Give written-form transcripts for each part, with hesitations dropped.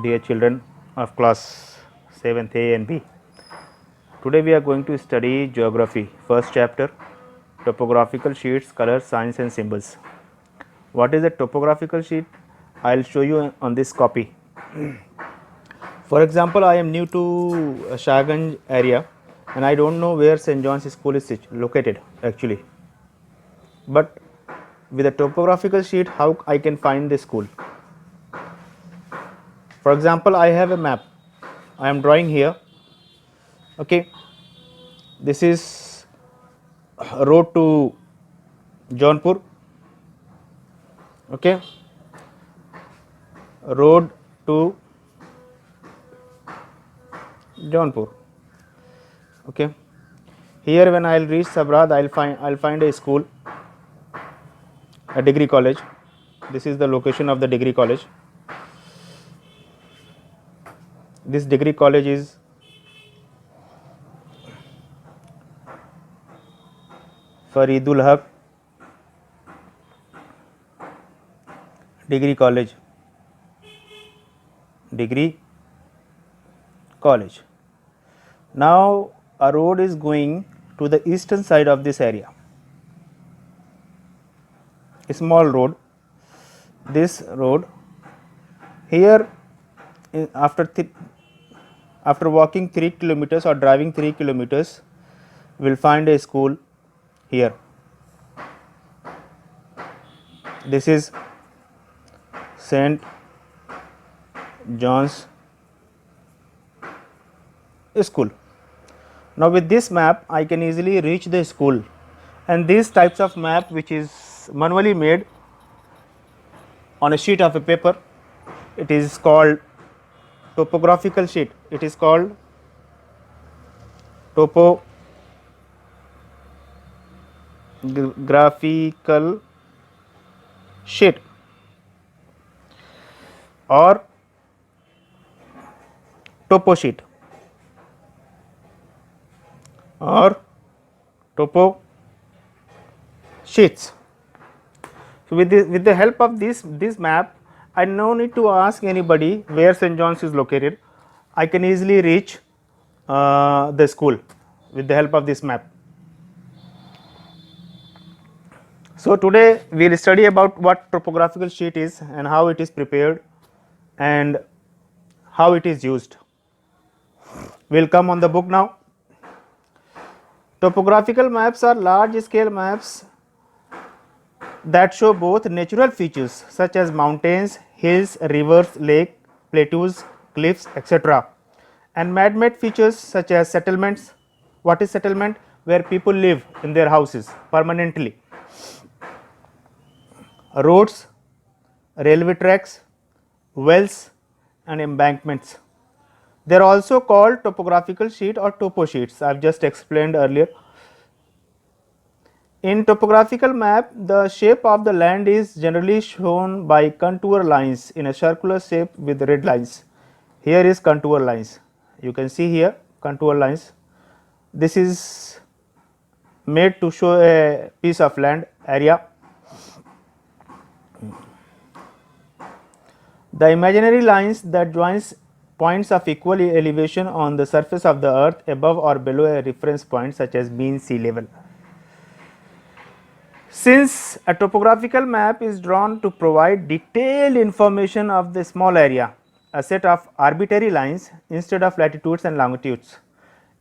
Dear children of class 7th A and B, today we are going to study geography, first chapter, topographical sheets, colors, signs and symbols. What is a topographical sheet? I will show you on this copy. For example, I am new to Shahganj area and I don't know where St. John's School is located actually. But with a topographical sheet, how I can find the school? For example, I have a map. I am drawing here. Okay, this is road to Jaunpur. Okay, road to Jaunpur. Okay, here when I will reach Sabrad, I'll find a school, a degree college. This is the location of the degree college. This degree college is Faridul Haq degree college. Now a road is going to the eastern side of this area, a small road. This road here, after walking 3 kilometers or driving 3 kilometers, we will find a school here. This is St. John's School. Now with this map I can easily reach the school, and these types of map which is manually made on a sheet of a paper, it is called topographical sheet. It is called topographical sheet or topo sheet or topo sheets. So with the help of this map, I no need to ask anybody where St. John's is located. I can easily reach the school with the help of this map. So today we will study about what topographical sheet is and how it is prepared and how it is used. We will come on the book now. Topographical maps are large scale maps that show both natural features such as mountains, hills, rivers, lakes, plateaus, cliffs, etc., and man-made features such as settlements. What is settlement? Where people live in their houses permanently. Roads, railway tracks, wells and embankments. They are also called topographical sheet or topo sheets. I have just explained earlier. In topographical map, the shape of the land is generally shown by contour lines in a circular shape with red lines. Here is contour lines. You can see here contour lines. This is made to show a piece of land area. The imaginary lines that joins points of equal elevation on the surface of the earth above or below a reference point such as mean sea level. Since a topographical map is drawn to provide detailed information of the small area, a set of arbitrary lines instead of latitudes and longitudes.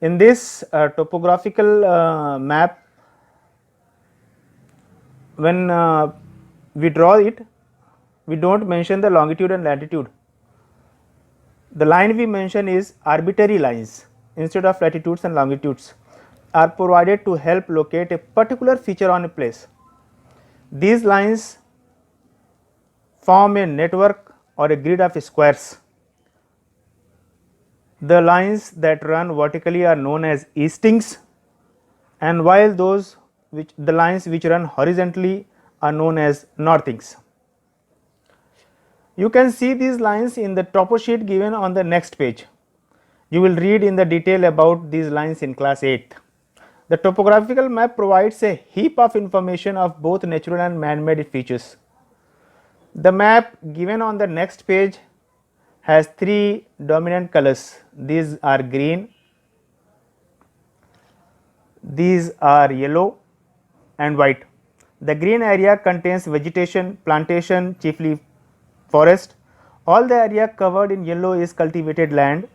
In this topographical map, when we draw it, we do not mention the longitude and latitude. The line we mention is arbitrary lines instead of latitudes and longitudes are provided to help locate a particular feature on a place. These lines form a network or a grid of squares. The lines that run vertically are known as eastings, and while the lines which run horizontally are known as northings. You can see these lines in the topo sheet given on the next page. You will read in the detail about these lines in class 8th. The topographical map provides a heap of information of both natural and man-made features. The map given on the next page has three dominant colors. These are green, these are yellow and white. The green area contains vegetation, plantation, chiefly forest. All the area covered in yellow is cultivated land.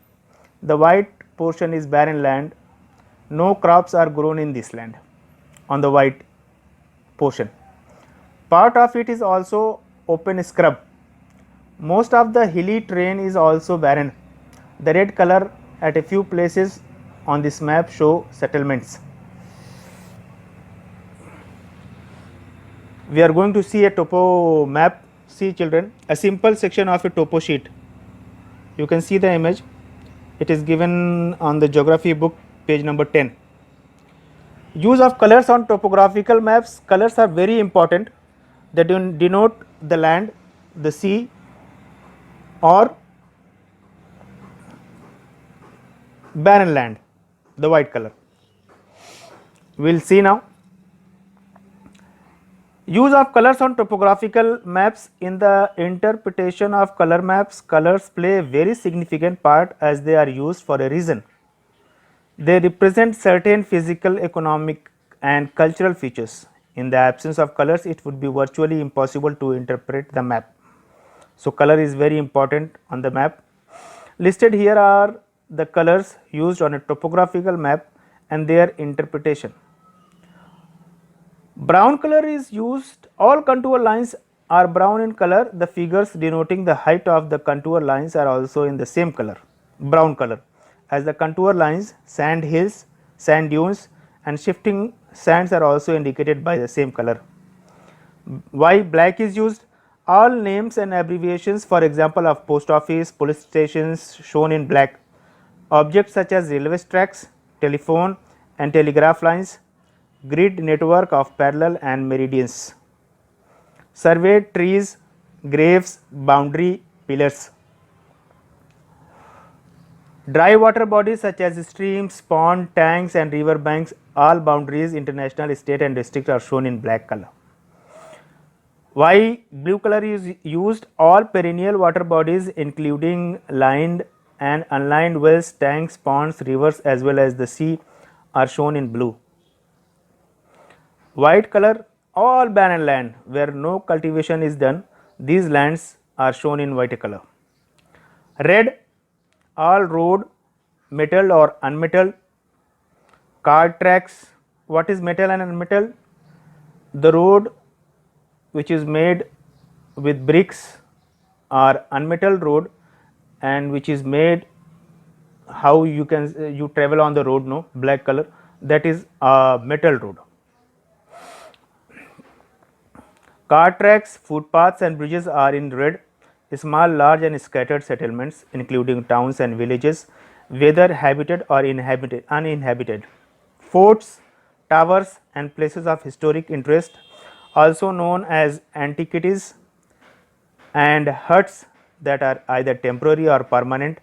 The white portion is barren land. No crops are grown in this land on the white portion. Part of it is also open scrub. Most of the hilly terrain is also barren. The red color at a few places on this map show settlements. We are going to see a topo map. See children, a simple section of a topo sheet. You can see the image. It is given on the geography book, page number 10. Use of colors on topographical maps. Colors are very important. They denote the land, the sea, or barren land, the white color. We will see now. Use of colors on topographical maps. In the interpretation of color maps, colors play a very significant part as they are used for a reason. They represent certain physical, economic and cultural features. In the absence of colors, it would be virtually impossible to interpret the map. So, color is very important on the map. Listed here are the colors used on a topographical map and their interpretation. Brown color is used. All contour lines are brown in color. The figures denoting the height of the contour lines are also in the same color, brown color. As the contour lines, sand hills, sand dunes and shifting sands are also indicated by the same color. Why black is used? All names and abbreviations, for example, of post office, police stations shown in black. Objects such as railway tracks, telephone and telegraph lines, grid network of parallel and meridians, surveyed trees, graves, boundary, pillars. Dry water bodies such as streams, ponds, tanks and river banks, all boundaries, international, state and district are shown in black color. Why blue color is used? All perennial water bodies including lined and unlined wells, tanks, ponds, rivers as well as the sea are shown in blue. White color, all barren land where no cultivation is done, these lands are shown in white color. Red, all road, metalled or unmetalled. Car tracks, what is metal and unmetalled? The road which is made with bricks or unmetalled road and which is made how you can you travel on the road, no, black color, that is a metal road. Car tracks, footpaths and bridges are in red. Small, large and scattered settlements including towns and villages, whether habited or uninhabited. Forts, towers and places of historic interest, also known as antiquities, and huts that are either temporary or permanent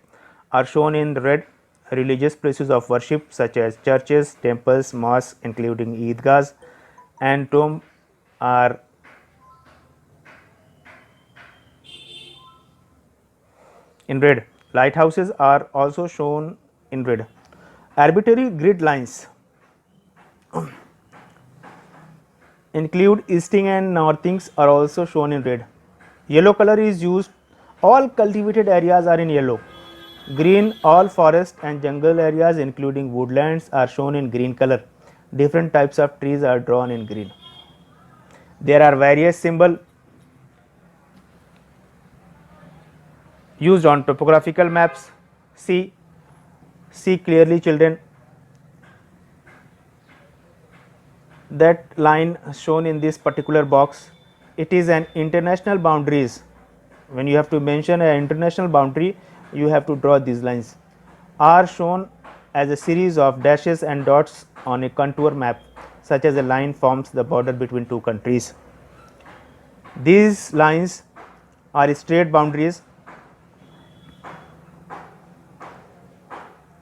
are shown in red. Religious places of worship such as churches, temples, mosques including Eidgahs and tomb are in red. Lighthouses are also shown in red. Arbitrary grid lines include easting and northings are also shown in red. Yellow color is used. All cultivated areas are in yellow. Green, all forest and jungle areas including woodlands are shown in green color. Different types of trees are drawn in green. There are various symbols used on topographical maps. See clearly children, that line shown in this particular box, it is an international boundaries. When you have to mention an international boundary, you have to draw these lines. Are shown as a series of dashes and dots on a contour map, such as a line forms the border between two countries. These lines are straight boundaries,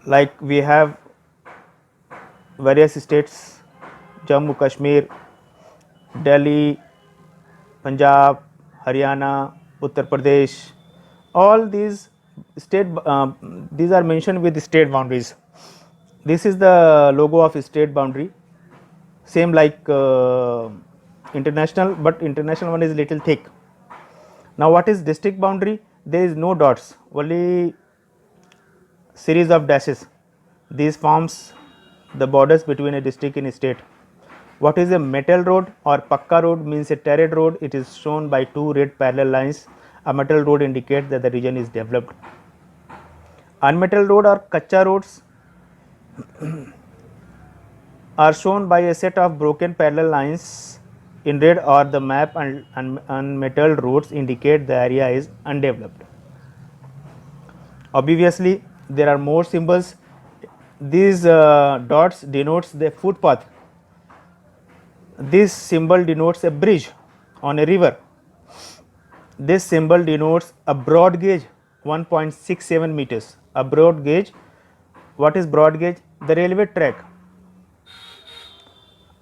like we have various states, Jammu Kashmir, Delhi, Punjab, Haryana, Uttar Pradesh, all these state, these are mentioned with state boundaries. This is the logo of state boundary, same like international, but international one is little thick. Now what is district boundary? There is no dots, only series of dashes. These forms the borders between a district and a state. What is a metal road or pakka road? Means a terraced road. It is shown by two red parallel lines. A metal road indicates that the region is developed. Unmetal road or kacha roads are shown by a set of broken parallel lines in red, or the map, and unmetal roads indicate the area is undeveloped. Obviously, there are more symbols. These dots denotes the footpath. This symbol denotes a bridge on a river. This symbol denotes a broad gauge 1.67 meters. A broad gauge. What is broad gauge? The railway track.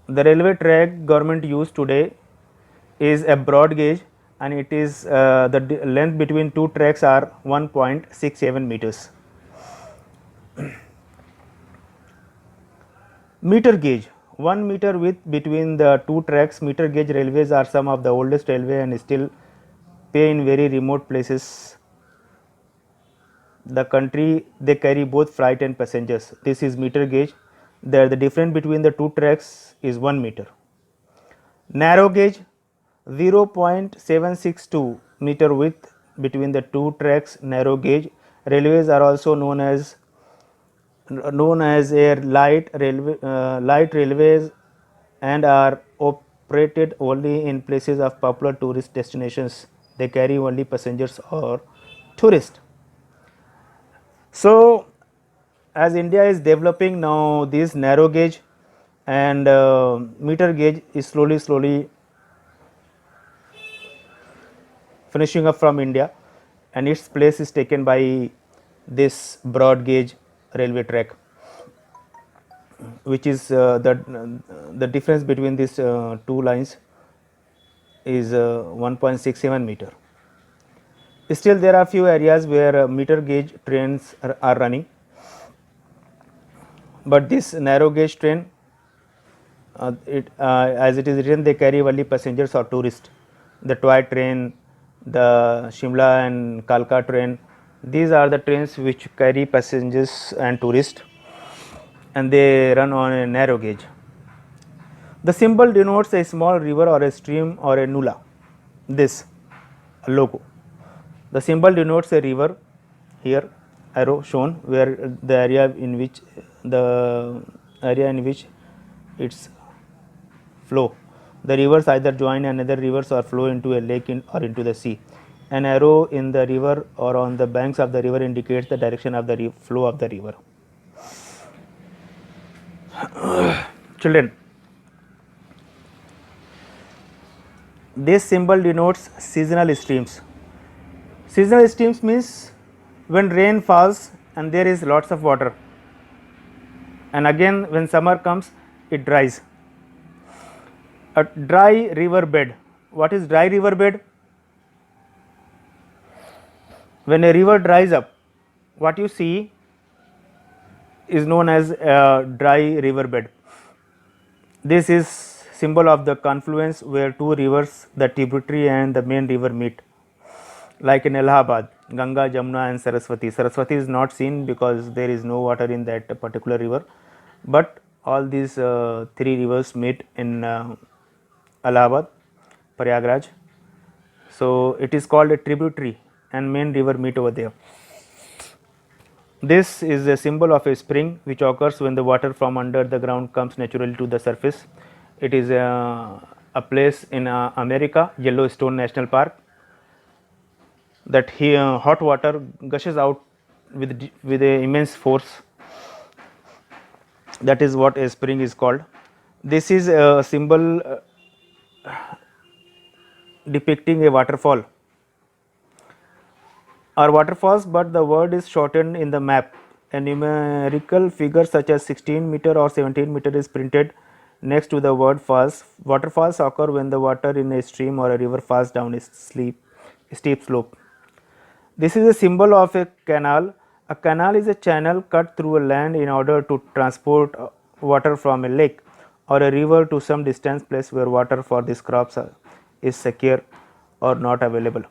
The railway track government use today is a broad gauge, and it is the length between two tracks are 1.67 meters. Meter gauge, 1 meter width between the two tracks. Meter gauge railways are some of the oldest railway and still pay in very remote places. The country, they carry both freight and passengers. This is meter gauge. There the difference between the two tracks is 1 meter. Narrow gauge, 0.762 meter width between the two tracks. Narrow gauge railways are also known as a light railways, and are operated only in places of popular tourist destinations. They carry only passengers or tourists. So as India is developing now, this narrow gauge and meter gauge is slowly finishing up from India, and its place is taken by this broad gauge railway track, which is the difference between these two lines is 1.67 meter. Still there are few areas where meter gauge trains are running, but this narrow gauge train, as it is written, they carry only passengers or tourists. The toy train, the Shimla and Kalka train, these are the trains which carry passengers and tourists, and they run on a narrow gauge. The symbol denotes a small river or a stream or a nulla. This logo. The symbol denotes a river, here arrow shown, where the area in which its flow. The rivers either join another rivers or flow into a lake or into the sea. An arrow in the river or on the banks of the river indicates the direction of the flow of the river. Children, this symbol denotes seasonal streams. Seasonal streams means when rain falls and there is lots of water, and again when summer comes it dries. A dry river bed. What is dry river bed? When a river dries up, what you see is known as a dry river bed. This is symbol of the confluence where two rivers, the tributary and the main river, meet. Like in Allahabad, Ganga, Jamuna and Saraswati. Saraswati is not seen because there is no water in that particular river, but all these three rivers meet in Allahabad, Prayagraj. So it is called a tributary, and main river meet over there. This is a symbol of a spring which occurs when the water from under the ground comes naturally to the surface. It is a place in America, Yellowstone National Park, that here hot water gushes out with a immense force. That is what a spring is called. This is a symbol depicting a waterfall or waterfalls, but the word is shortened in the map. A numerical figure such as 16 meter or 17 meter is printed next to the word falls. Waterfalls occur when the water in a stream or a river falls down a steep slope. This is a symbol of a canal. A canal is a channel cut through a land in order to transport water from a lake or a river to some distant place where water for these crops is secure or not available.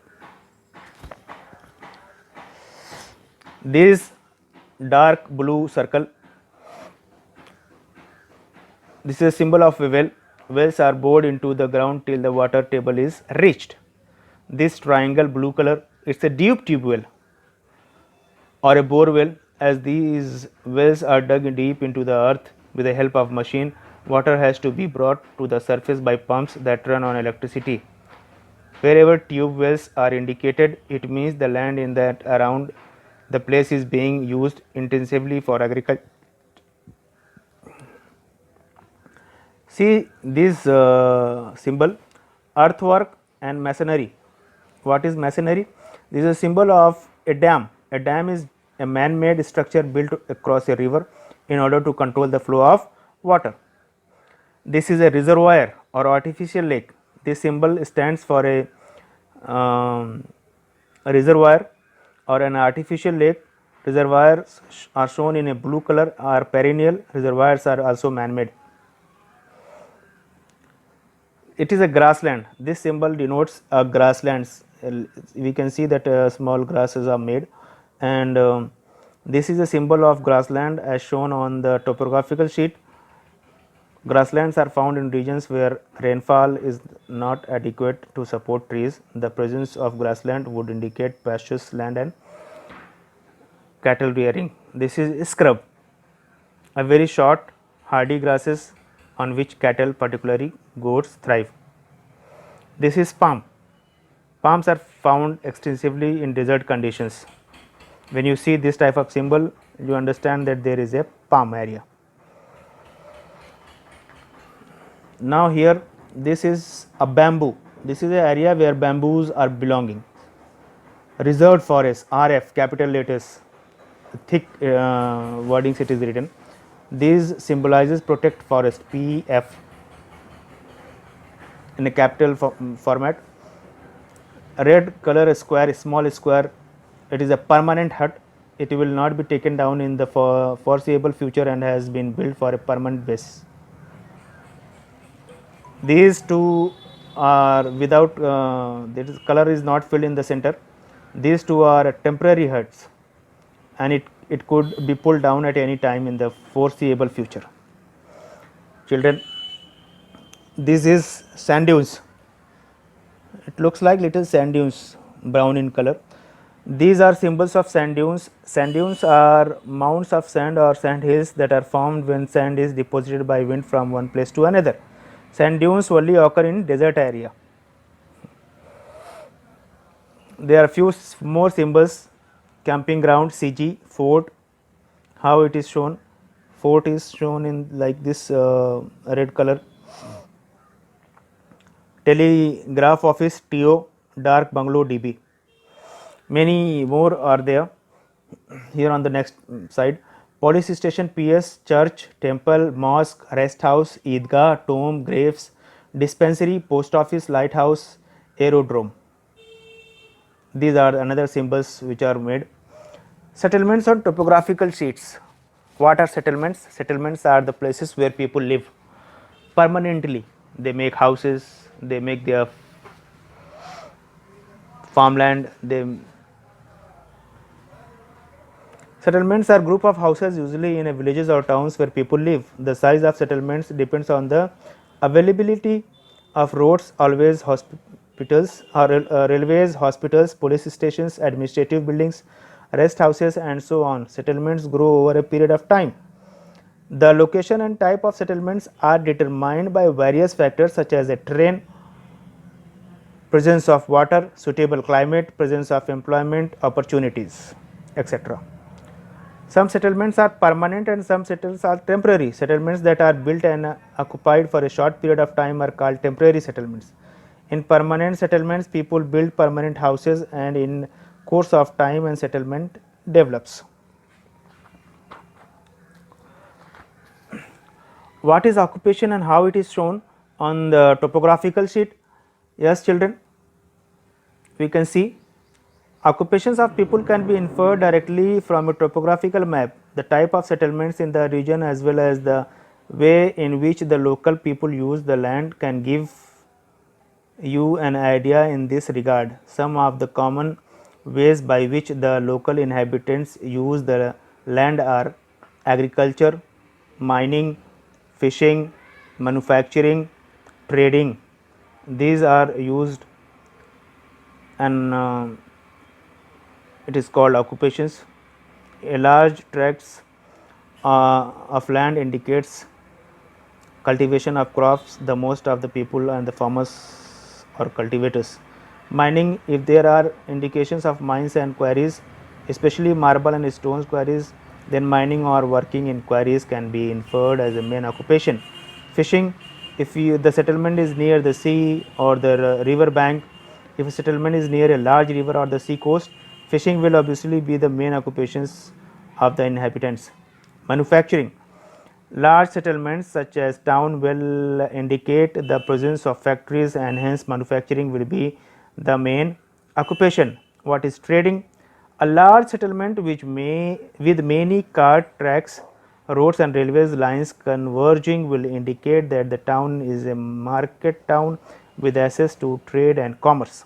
This dark blue circle, this is a symbol of a well. Wells are bored into the ground till the water table is reached. This triangle blue color, it's a deep tube well or a bore well. As these wells are dug deep into the earth with the help of machine, water has to be brought to the surface by pumps that run on electricity. Wherever tube wells are indicated, it means the land in that around the place is being used intensively for agriculture. See this symbol, earthwork and masonry. What is masonry? This is a symbol of a dam. A dam is a man-made structure built across a river in order to control the flow of water. This is a reservoir or artificial lake. This symbol stands for a reservoir or an artificial lake. Reservoirs are shown in a blue color, are perennial. Reservoirs are also man-made. It is a grassland. This symbol denotes grasslands. We can see that small grasses are made, and this is a symbol of grassland as shown on the topographical sheet. Grasslands are found in regions where rainfall is not adequate to support trees. The presence of grassland would indicate pasturous land and cattle rearing. This is scrub, a very short hardy grasses on which cattle, particularly goats, thrive. This is palm. Palms are found extensively in desert conditions. When you see this type of symbol, you understand that there is a palm area. Now here, this is a bamboo. This is an area where bamboos are belonging. Reserved forest, RF, capital letters, thick wordings it is written. These symbolizes protect forest, PF, in a capital format. A red color square, a small square, it is a permanent hut. It will not be taken down in the foreseeable future and has been built for a permanent base. These two are without, this color is not filled in the center. These two are temporary huts, and it could be pulled down at any time in the foreseeable future. Children, this is sand dunes. It looks like little sand dunes, brown in color. These are symbols of sand dunes. Sand dunes are mounds of sand or sand hills that are formed when sand is deposited by wind from one place to another. Sand dunes only occur in desert area. There are few more symbols: camping ground, CG, fort. How it is shown? Fort is shown in like this red color. Telegraph office, TO, dark bungalow, DB. Many more are there. Here on the next side, police station, PS, church, temple, mosque, rest house, Eidgah, tomb, graves, dispensary, post office, lighthouse, aerodrome. These are another symbols which are made. Settlements on topographical sheets. What are settlements? Settlements are the places where people live permanently. They make houses, they make their farmland. Settlements are group of houses usually in a villages or towns where people live. The size of settlements depends on the availability of roads, always hospitals, or railways, hospitals, police stations, administrative buildings, rest houses, and so on. Settlements grow over a period of time. The location and type of settlements are determined by various factors such as a terrain, presence of water, suitable climate, presence of employment opportunities, etc. Some settlements are permanent and some settlements are temporary. Settlements that are built and occupied for a short period of time are called temporary settlements. In permanent settlements, people build permanent houses, and in course of time and settlement develops. What is occupation and how it is shown on the topographical sheet? Yes, children, we can see Occupations of people can be inferred directly from a topographical map. The type of settlements in the region as well as the way in which the local people use the land can give you an idea in this regard. Some of the common ways by which the local inhabitants use the land are agriculture, mining, fishing, manufacturing, trading. These are used and it is called occupations. A large tracts of land indicates cultivation of crops. The most of the people and the farmers are cultivators. Mining, if there are indications of mines and quarries, especially marble and stones quarries, then mining or working in quarries can be inferred as a main occupation. Fishing, if the settlement is near the sea or the river bank, if a settlement is near a large river or the sea coast, fishing will obviously be the main occupations of the inhabitants. Manufacturing, large settlements such as town will indicate the presence of factories and hence manufacturing will be the main occupation. What is trading? A large settlement which may with many cart tracks, roads and railways lines converging will indicate that the town is a market town with access to trade and commerce.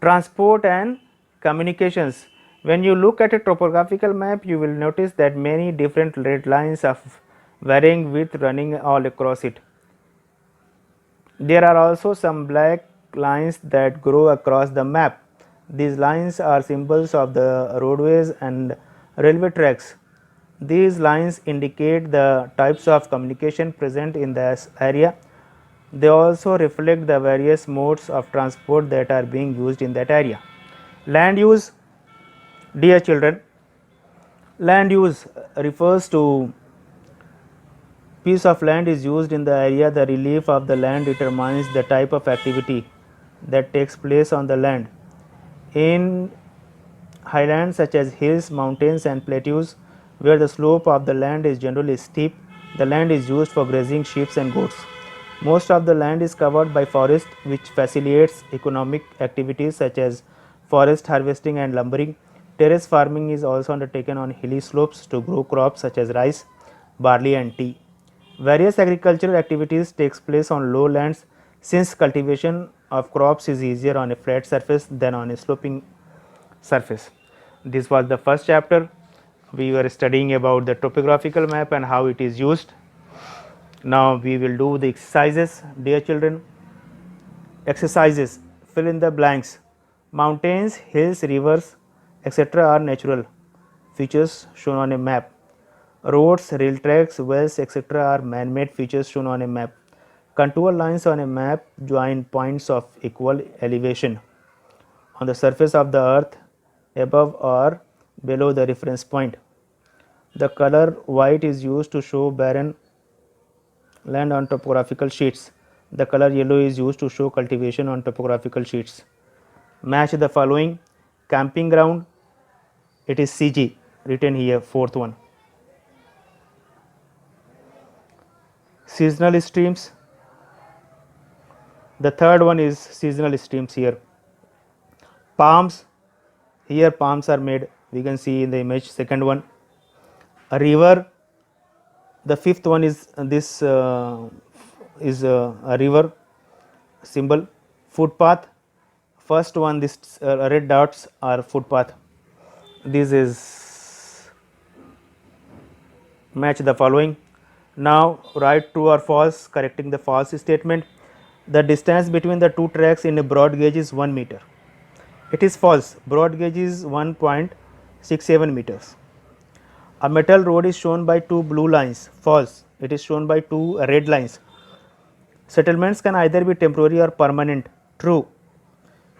Transport and communications. When you look at a topographical map, you will notice that many different red lines of varying width running all across it. There are also some black lines that grow across the map. These lines are symbols of the roadways and railway tracks. These lines indicate the types of communication present in this area. They also reflect the various modes of transport that are being used in that area. Land use, dear children, land use refers to piece of land is used in the area. The relief of the land determines the type of activity that takes place on the land. In highlands such as hills, mountains and plateaus where the slope of the land is generally steep, the land is used for grazing sheep and goats. Most of the land is covered by forest which facilitates economic activities such as forest harvesting and lumbering. Terrace farming is also undertaken on hilly slopes to grow crops such as rice, barley and tea. Various agricultural activities takes place on lowlands since cultivation of crops is easier on a flat surface than on a sloping surface. This was the first chapter. We were studying about the topographical map and how it is used. Now we will do the exercises, dear children. Exercises, fill in the blanks. Mountains, hills, rivers, etc. are natural features shown on a map. Roads, rail tracks, wells, etc. are man-made features shown on a map. Contour lines on a map join points of equal elevation on the surface of the earth above or below the reference point. The color white is used to show barren land on topographical sheets. The color yellow is used to show cultivation on topographical sheets. Match the following. Camping ground, it is CG written here, fourth one. Seasonal streams, the third one is seasonal streams here. Palms, here palms are made, we can see in the image. Second one, a river, the fifth one is this is a river symbol. Footpath, first one, this red dots are footpath. This is match the following. Now write true or false, correcting the false statement. The distance between the two tracks in a broad gauge is 1 meter. It is false. Broad gauge is 1.67 meters. A metal road is shown by two blue lines. False. It is shown by two red lines. Settlements can either be temporary or permanent. True.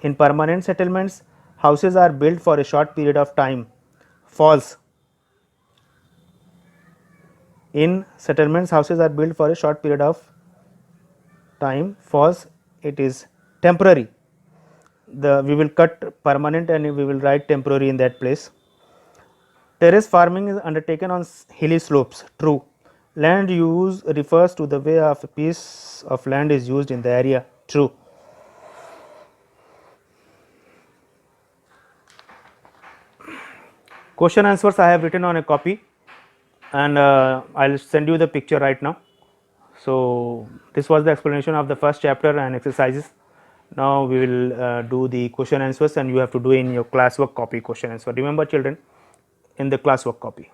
In permanent settlements, houses are built for a short period of time. False. In settlements, houses are built for a short period of time. False. It is temporary. We will cut permanent and we will write temporary in that place. Terrace farming is undertaken on hilly slopes. True. Land use refers to the way of a piece of land is used in the area. True. Question answers I have written on a copy, and I'll send you the picture right now. So this was the explanation of the first chapter and exercises. Now we will do the question answers, and you have to do in your classwork copy question answer. Remember children, in the classwork copy.